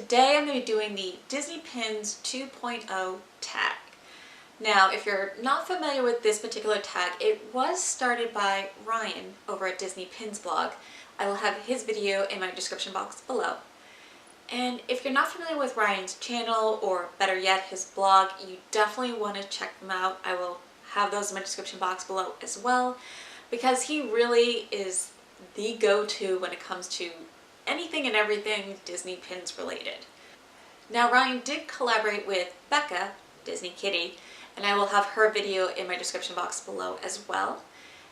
today I'm going to be doing the Disney Pins 2.0 tag. Now, if you're not familiar with this particular tag, it was started by Ryan over at Disney Pins blog. I will have his video in my description box below. And if you're not familiar with Ryan's channel, or better yet, his blog, you definitely want to check them out. I will have those in my description box below as well, because he really is the go-to when it comes to anything and everything Disney Pins related. Now, Ryan did collaborate with Becka, DisneyKittee, and I will have her video in my description box below as well.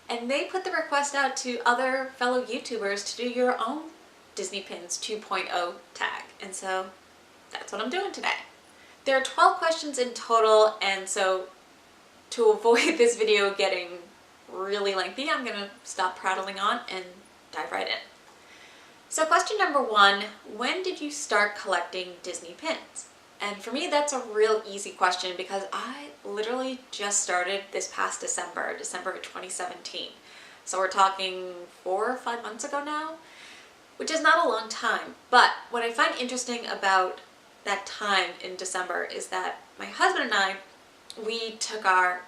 And they put the request out to other fellow YouTubers to do your own Disney Pins 2.0 tag, and so that's what I'm doing today. There are 12 questions in total, and so to avoid this video getting really lengthy, I'm gonna stop prattling on and dive right in. So question number 1, when did you start collecting Disney Pins? And for me, that's a real easy question because I literally just started this past December of 2017. So we're talking 4 or 5 months ago now, which is not a long time. But what I find interesting about that time in December is that my husband and I, we took our,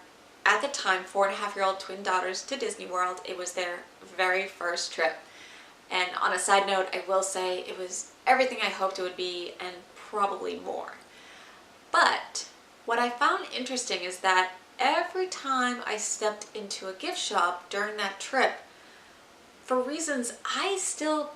at the time, 4.5-year-old twin daughters to Disney World. It was their very first trip. And on a side note, I will say it was everything I hoped it would be and probably more. But what I found interesting is that every time I stepped into a gift shop during that trip, for reasons I still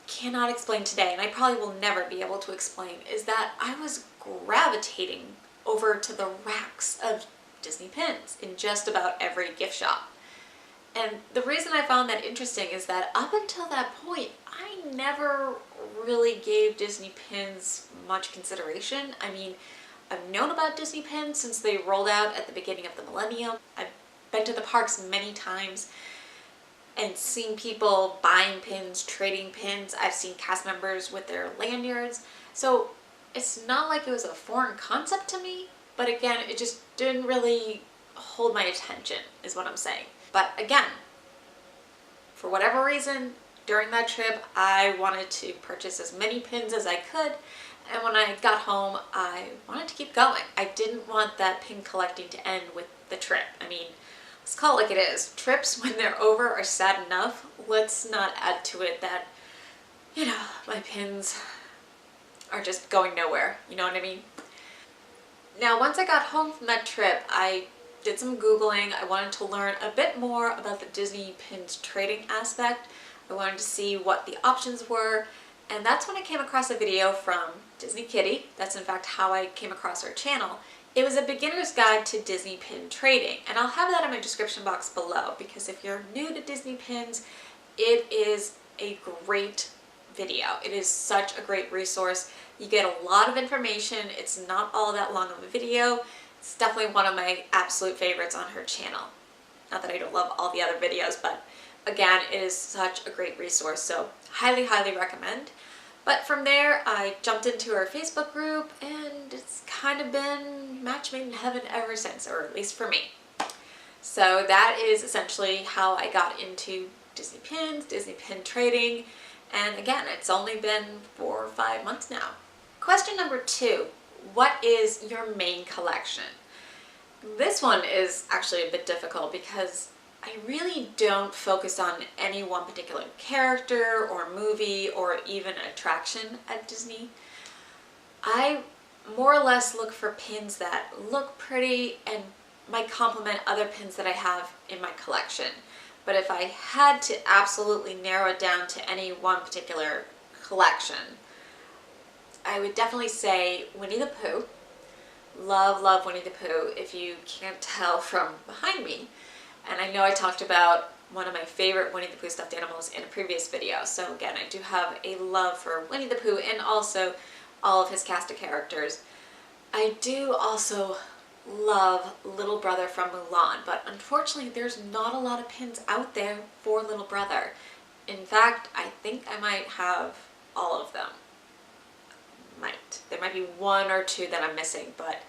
cannot explain today, and I probably will never be able to explain, is that I was gravitating over to the racks of Disney Pins in just about every gift shop. And the reason I found that interesting is that up until that point, I never really gave Disney Pins much consideration. I mean, I've known about Disney Pins since they rolled out at the beginning of the millennium. I've been to the parks many times and seen people buying pins, trading pins. I've seen cast members with their lanyards. So it's not like it was a foreign concept to me, but again, it just didn't really hold my attention, is what I'm saying. But again, for whatever reason, during that trip, I wanted to purchase as many pins as I could. And when I got home, I wanted to keep going. I didn't want that pin collecting to end with the trip. I mean, let's call it like it is. Trips, when they're over, are sad enough. Let's not add to it that, you know, my pins are just going nowhere. You know what I mean? Now, once I got home from that trip, I did some Googling. I wanted to learn a bit more about the Disney Pins trading aspect. I wanted to see what the options were, and that's when I came across a video from DisneyKittee. That's in fact how I came across her channel. It was a beginner's guide to Disney Pin trading, and I'll have that in my description box below, because if you're new to Disney Pins, it is a great video. It is such a great resource. You get a lot of information. It's not all that long of a video. It's definitely one of my absolute favorites on her channel. Not that I don't love all the other videos, but again, it is such a great resource, so highly, highly recommend. But from there, I jumped into her Facebook group, and it's kind of been match made in heaven ever since, or at least for me. So that is essentially how I got into Disney Pins, Disney Pin trading, and again, it's only been 4 or 5 months now. Question number 2. What is your main collection? This one is actually a bit difficult because I really don't focus on any one particular character or movie or even attraction at Disney. I more or less look for pins that look pretty and might complement other pins that I have in my collection. But if I had to absolutely narrow it down to any one particular collection, I would definitely say Winnie the Pooh. Love, love Winnie the Pooh, if you can't tell from behind me. And I know I talked about one of my favorite Winnie the Pooh stuffed animals in a previous video. So again, I do have a love for Winnie the Pooh and also all of his cast of characters. I do also love Little Brother from Mulan, but unfortunately there's not a lot of pins out there for Little Brother. In fact, I think I might have all of them. There might be 1 or 2 that I'm missing, but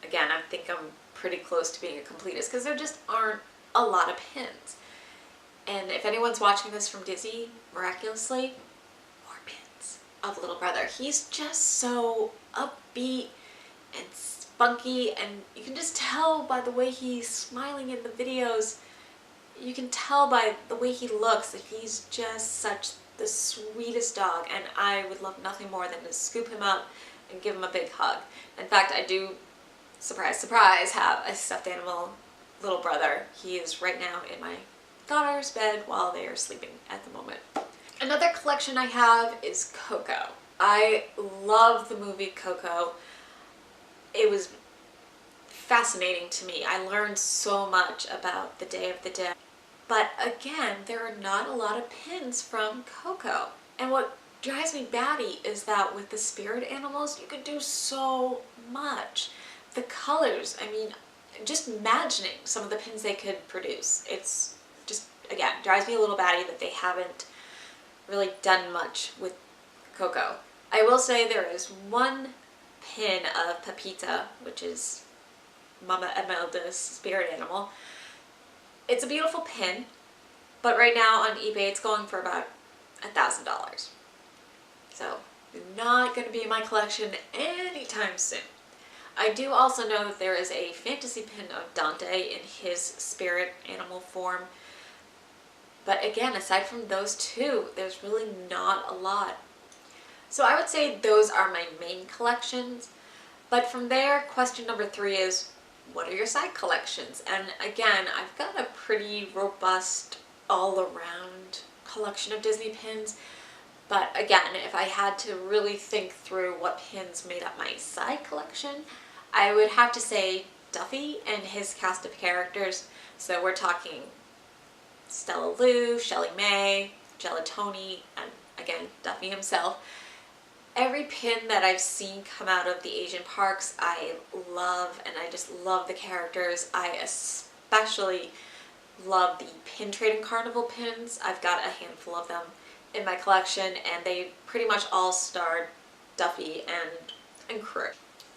again, I think I'm pretty close to being a completist because there just aren't a lot of pins. And if anyone's watching this from Disney, miraculously, more pins. of little brother. He's just so upbeat and spunky, and you can just tell by the way he's smiling in the videos. You can tell by the way he looks that he's just such the sweetest dog, and I would love nothing more than to scoop him up and give him a big hug. In fact, I do, surprise, surprise, have a stuffed animal little brother. He is right now in my daughter's bed while they are sleeping at the moment. Another collection I have is Coco. I love the movie Coco. It was fascinating to me. I learned so much about the Day of the Dead. But again, there are not a lot of pins from Coco. And what drives me batty is that with the spirit animals, you could do so much. The colors, I mean, just imagining some of the pins they could produce. It's just, again, drives me a little batty that they haven't really done much with Coco. I will say there is one pin of Pepita, which is Mama Imelda's spirit animal. It's a beautiful pin, but right now on eBay it's going for about $1,000. So not going to be in my collection anytime soon. I do also know that there is a fantasy pin of Dante in his spirit animal form. But again, aside from those two, there's really not a lot. So I would say those are my main collections. But from there, question number 3 is, what are your side collections? And again, I've got a pretty robust all-around collection of Disney pins. But again, if I had to really think through what pins made up my side collection, I would have to say Duffy and his cast of characters. So we're talking Stella Lou, Shelly May, Gelatoni, and again, Duffy himself. Every pin that I've seen come out of the Asian parks, I love, and I just love the characters. I especially love the Pin Trading Carnival pins. I've got a handful of them in my collection, and they pretty much all starred Duffy and crew.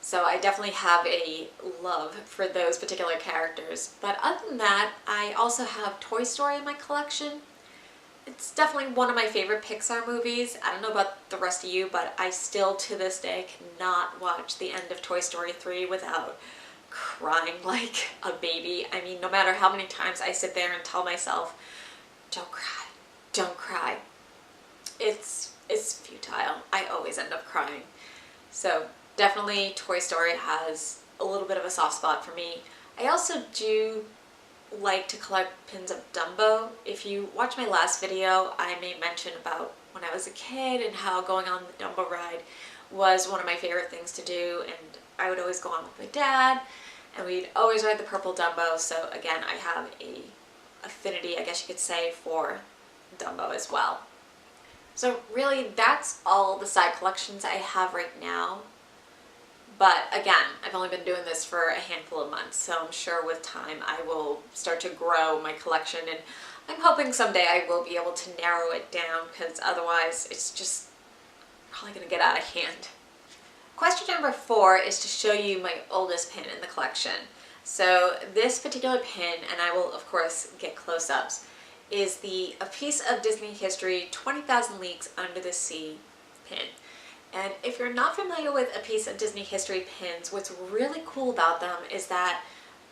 So I definitely have a love for those particular characters. But other than that, I also have Toy Story in my collection. It's definitely one of my favorite Pixar movies. I don't know about the rest of you, but I still to this day cannot watch the end of Toy Story 3 without crying like a baby. I mean, no matter how many times I sit there and tell myself, don't cry, don't cry. It's futile. I always end up crying. So definitely Toy Story has a little bit of a soft spot for me. I also do like to collect pins of Dumbo. If you watch my last video, I made mention about when I was a kid and how going on the Dumbo ride was one of my favorite things to do, and I would always go on with my dad, and we'd always ride the purple Dumbo. So again, I have a affinity, I guess you could say, for Dumbo as well. So really, that's all the side collections I have right now. But again, I've only been doing this for a handful of months, so I'm sure with time I will start to grow my collection, and I'm hoping someday I will be able to narrow it down, because otherwise it's just probably going to get out of hand. Question number 4 is to show you my oldest pin in the collection. So this particular pin, and I will of course get close-ups, is A Piece of Disney History 20,000 Leagues Under the Sea pin. And if you're not familiar with A Piece of Disney History pins, what's really cool about them is that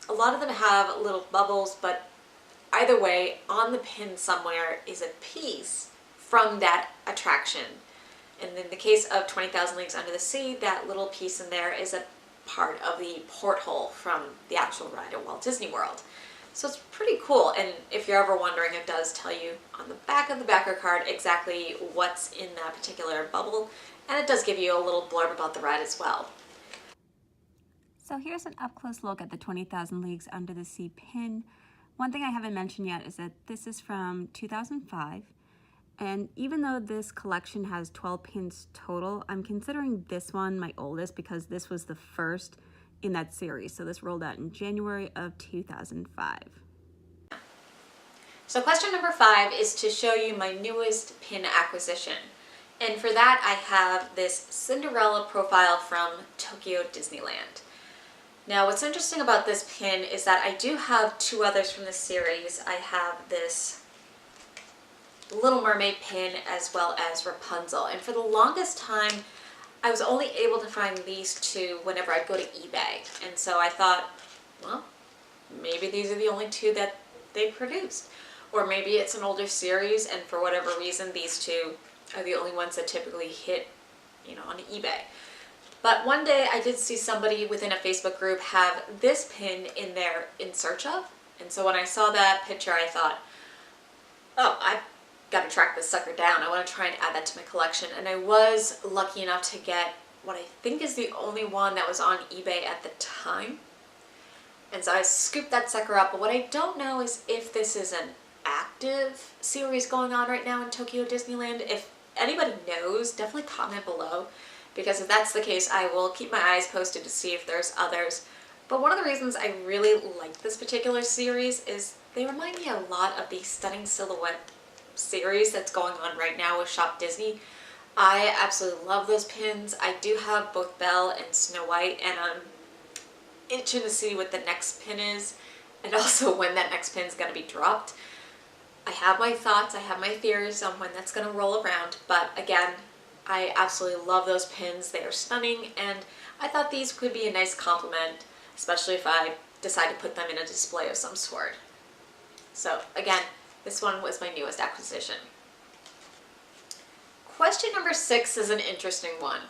a lot of them have little bubbles, but either way, on the pin somewhere is a piece from that attraction. And in the case of 20,000 Leagues Under the Sea, that little piece in there is a part of the porthole from the actual ride at Walt Disney World. So it's pretty cool, and if you're ever wondering, it does tell you on the back of the backer card exactly what's in that particular bubble. And it does give you a little blurb about the ride as well. So here's an up-close look at the 20,000 Leagues Under the Sea pin. One thing I haven't mentioned yet is that this is from 2005. And even though this collection has 12 pins total, I'm considering this one my oldest because this was the first in that series. So this rolled out in January of 2005. So question number 5 is to show you my newest pin acquisition. And for that, I have this Cinderella profile from Tokyo Disneyland. Now, what's interesting about this pin is that I do have 2 others from the series. I have this Little Mermaid pin as well as Rapunzel. And for the longest time, I was only able to find these two whenever I go to eBay. And so I thought, well, maybe these are the only two that they produced. Or maybe it's an older series and for whatever reason these two are the only ones that typically hit, you know, on eBay. But one day I did see somebody within a Facebook group have this pin in their in search of. And so when I saw that picture, I thought, oh, I've got to track this sucker down. I want to try and add that to my collection. And I was lucky enough to get what I think is the only one that was on eBay at the time. And so I scooped that sucker up. But what I don't know is if this is an active series going on right now in Tokyo Disneyland. If anybody knows, definitely comment below, because if that's the case, I will keep my eyes posted to see if there's others. But one of the reasons I really like this particular series is they remind me a lot of the Stunning Silhouette series that's going on right now with Shop Disney. I absolutely love those pins. I do have both Belle and Snow White, and I'm itching to see what the next pin is and also when that next pin is going to be dropped. I have my thoughts, I have my theories on when that's going to roll around, but again, I absolutely love those pins. They are stunning, and I thought these could be a nice compliment, especially if I decide to put them in a display of some sort. So again, this one was my newest acquisition. Question number 6 is an interesting one.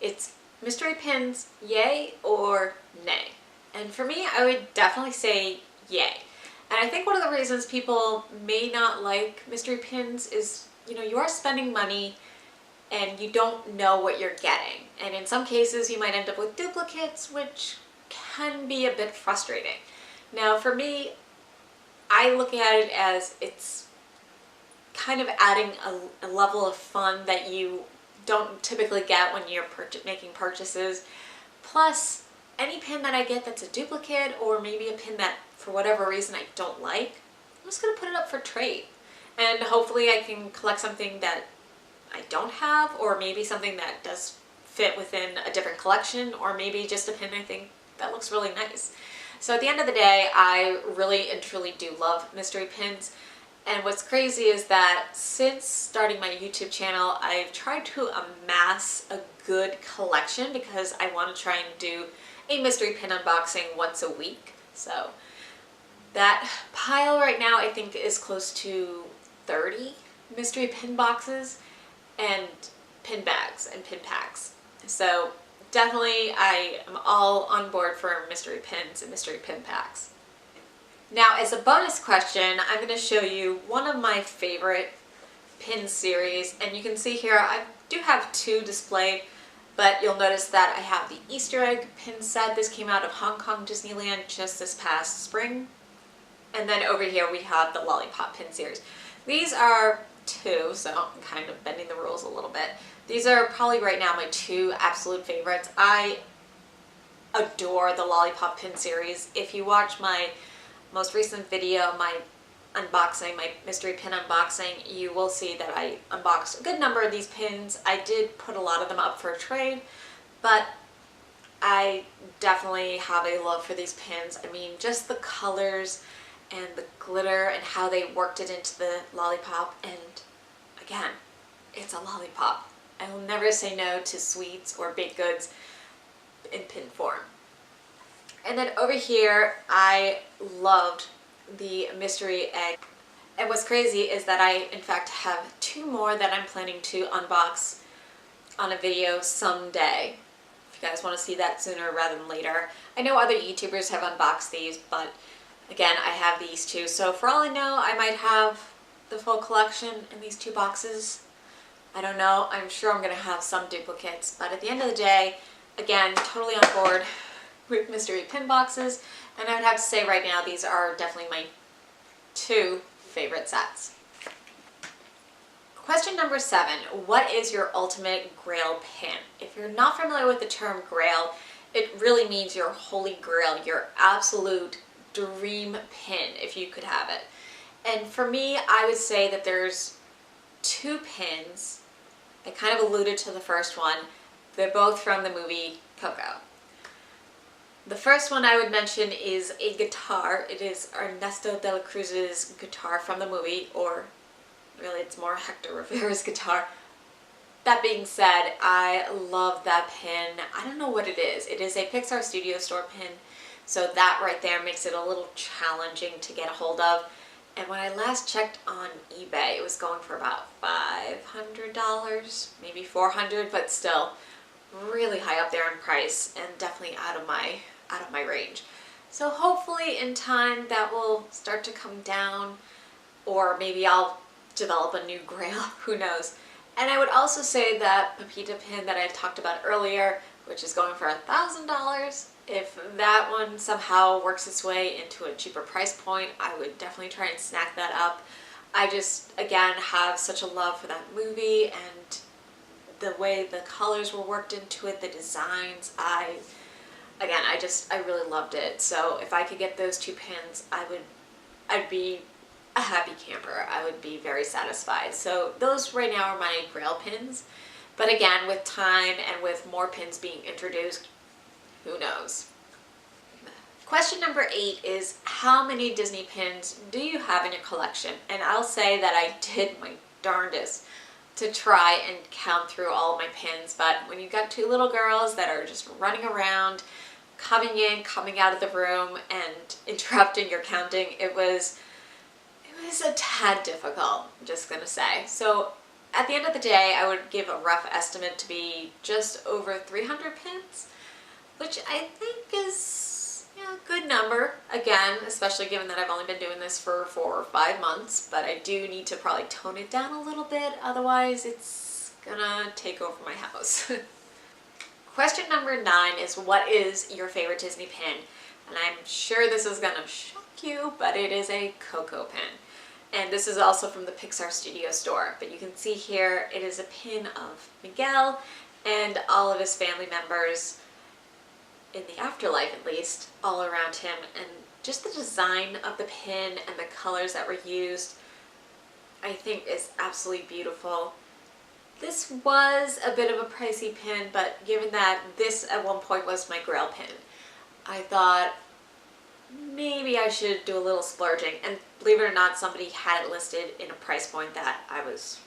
It's mystery pins, yay or nay? And for me, I would definitely say yay. And I think one of the reasons people may not like mystery pins is, you know, you are spending money and you don't know what you're getting. And in some cases, you might end up with duplicates, which can be a bit frustrating. Now, for me, I look at it as it's kind of adding a level of fun that you don't typically get when you're making purchases. Plus, any pin that I get that's a duplicate, or maybe a pin that for whatever reason I don't like, I'm just going to put it up for trade. And hopefully I can collect something that I don't have, or maybe something that does fit within a different collection, or maybe just a pin I think that looks really nice. So at the end of the day, I really and truly do love mystery pins. And what's crazy is that since starting my YouTube channel, I've tried to amass a good collection because I want to try and do a mystery pin unboxing once a week. So that pile right now I think is close to 30 mystery pin boxes and pin bags and pin packs. So definitely I am all on board for mystery pins and mystery pin packs. Now, as a bonus question, I'm going to show you one of my favorite pin series, and you can see here I do have 2 displayed, but you'll notice that I have the Easter egg pin set. This came out of Hong Kong Disneyland just this past spring. And then over here we have the Lollipop pin series. These are 2, so I'm kind of bending the rules a little bit. These are probably right now my 2 absolute favorites. I adore the Lollipop pin series. If you watch my most recent video, my unboxing, my mystery pin unboxing, you will see that I unboxed a good number of these pins. I did put a lot of them up for a trade, but I definitely have a love for these pins. I mean, just the colors and the glitter and how they worked it into the lollipop, and again, it's a lollipop. I will never say no to sweets or baked goods in pin form. And then over here, I loved the mystery egg. And what's crazy is that I, in fact, have 2 more that I'm planning to unbox on a video someday. If you guys want to see that sooner rather than later. I know other YouTubers have unboxed these, but again, I have these 2. So for all I know, I might have the full collection in these 2 boxes. I don't know. I'm sure I'm going to have some duplicates. But at the end of the day, again, totally on board with mystery pin boxes. And I would have to say right now, these are definitely my 2 favorite sets. Question number 7, what is your ultimate grail pin? If you're not familiar with the term grail, it really means your holy grail, your absolute dream pin, if you could have it. And for me, I would say that there's 2 pins. I kind of alluded to the first one. They're both from the movie Coco. The first one I would mention is a guitar. It is Ernesto de la Cruz's guitar from the movie, or Really, it's more Hector Rivera's guitar. That being said, I love that pin. I don't know what it is. It is a Pixar Studio Store pin, so that right there makes it a little challenging to get a hold of. And when I last checked on eBay, it was going for about $500, maybe $400, but still really high up there in price and definitely out of my range. So hopefully in time that will start to come down, or maybe I'll develop a new grail, who knows. And I would also say that Pepita pin that I talked about earlier, which is going for $1,000, if that one somehow works its way into a cheaper price point, I would definitely try and snack that up. I just, again, have such a love for that movie and the way the colors were worked into it, the designs. I really loved it. So if I could get those two pins, I'd be a happy camper. I would be very satisfied. So those right now are my grail pins. But again, with time and with more pins being introduced, who knows? Question number 8 is, how many Disney pins do you have in your collection? And I'll say that I did my darndest to try and count through all of my pins, but when you've got two little girls that are just running around, coming in, coming out of the room, and interrupting your counting, it was a tad difficult, I'm just gonna say. So at the end of the day, I would give a rough estimate to be just over 300 pins, which I think is a good number. Again, especially given that I've only been doing this for 4 or 5 months, but I do need to probably tone it down a little bit, otherwise it's gonna take over my house. Question number 9 is, what is your favorite Disney pin? And I'm sure this is gonna shock you, but it is a Coco pin. And this is also from the Pixar Studio Store. But you can see here, it is a pin of Miguel and all of his family members, in the afterlife at least, all around him. And just the design of the pin and the colors that were used, I think is absolutely beautiful. This was a bit of a pricey pin, but given that this at one point was my grail pin, I thought maybe I should do a little splurging. And believe it or not, somebody had it listed in a price point that I was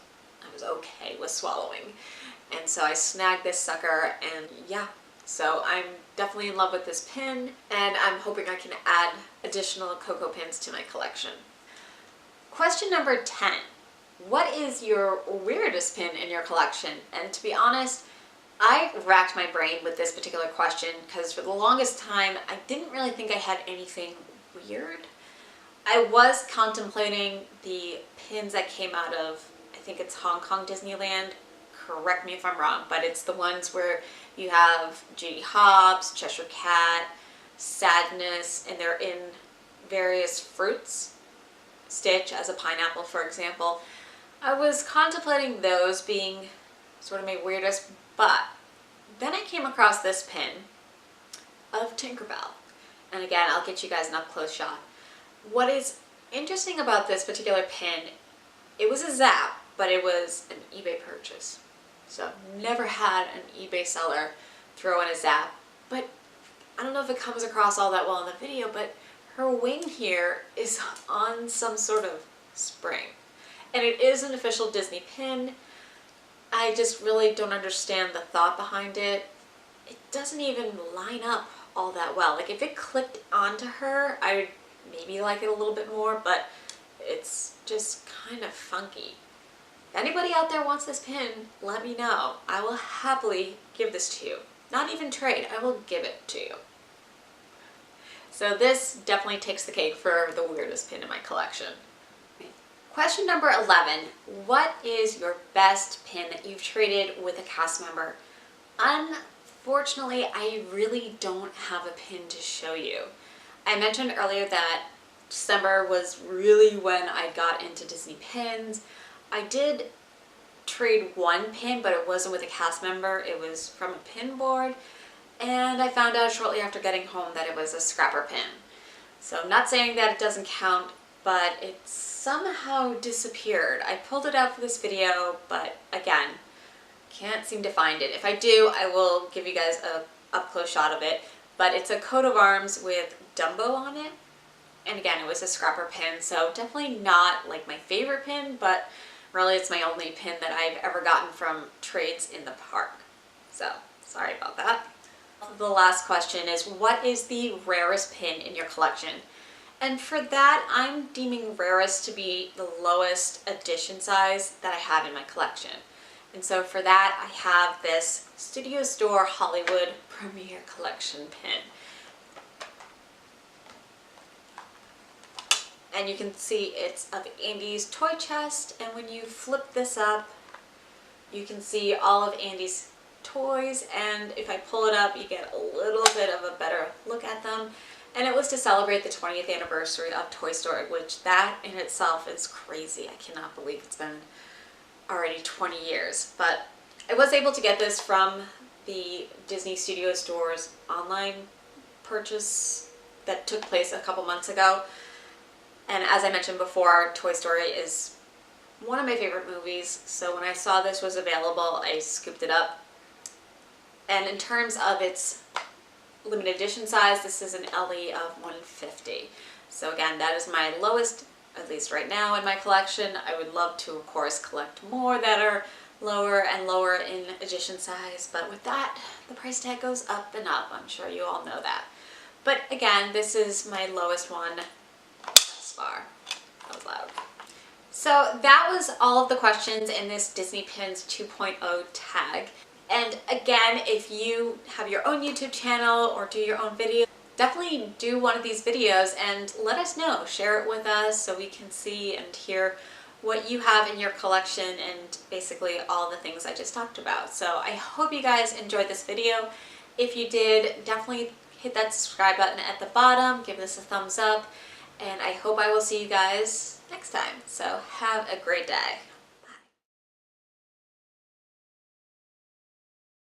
okay with swallowing. And so I snagged this sucker, and yeah, so I'm definitely in love with this pin, and I'm hoping I can add additional Coco pins to my collection. Question number 10. What is your weirdest pin in your collection? And to be honest, I racked my brain with this particular question because for the longest time I didn't really think I had anything weird. I was contemplating the pins that came out of, I think it's Hong Kong Disneyland, correct me if I'm wrong, but it's the ones where you have Judy Hopps, Cheshire Cat, Sadness, and they're in various fruits. Stitch as a pineapple, for example. I was contemplating those being sort of my weirdest, but then I came across this pin of Tinkerbell. And again, I'll get you guys an up-close shot. What is interesting about this particular pin, it was a Zap, but it was an eBay purchase. So I've never had an eBay seller throw in a Zap, but I don't know if it comes across all that well in the video, but her wing here is on some sort of spring. And it is an official Disney pin. I just really don't understand the thought behind it. It doesn't even line up all that well. Like if it clicked onto her, I would maybe like it a little bit more, but it's just kind of funky. If anybody out there wants this pin, let me know. I will happily give this to you. Not even trade, I will give it to you. So this definitely takes the cake for the weirdest pin in my collection. Question number 11, what is your best pin that you've traded with a cast member? Unfortunately, I really don't have a pin to show you. I mentioned earlier that December was really when I got into Disney pins. I did trade one pin, but it wasn't with a cast member. It was from a pin board, and I found out shortly after getting home that it was a scrapper pin. So I'm not saying that it doesn't count, but it somehow disappeared. I pulled it out for this video, but again, can't seem to find it. If I do, I will give you guys a up-close shot of it, but it's a coat of arms with Dumbo on it. And again, it was a scrapper pin, so definitely not like my favorite pin, but Really, it's my only pin that I've ever gotten from trades in the park. So, sorry about that. The last question is, what is the rarest pin in your collection? And for that, I'm deeming rarest to be the lowest edition size that I have in my collection. And so for that, I have this Studio Store Hollywood Premiere Collection pin. And you can see it's of Andy's toy chest, and when you flip this up, you can see all of Andy's toys, and if I pull it up, you get a little bit of a better look at them. And it was to celebrate the 20th anniversary of Toy Story, which that in itself is crazy. I cannot believe it's been already 20 years. But I was able to get this from the Disney Studio Store's online purchase that took place a couple months ago. And as I mentioned before, Toy Story is one of my favorite movies, so when I saw this was available, I scooped it up. And in terms of its limited edition size, this is an LE of 150. So again, that is my lowest, at least right now, in my collection. I would love to, of course, collect more that are lower and lower in edition size, but with that, the price tag goes up and up. I'm sure you all know that. But again, this is my lowest one thus far. That was loud. So that was all of the questions in this Disney Pins 2.0 tag. And again, if you have your own YouTube channel or do your own video, definitely do one of these videos and let us know. Share it with us so we can see and hear what you have in your collection and basically all the things I just talked about. So I hope you guys enjoyed this video. If you did, definitely hit that subscribe button at the bottom, give this a thumbs up, and I hope I will see you guys next time. So have a great day.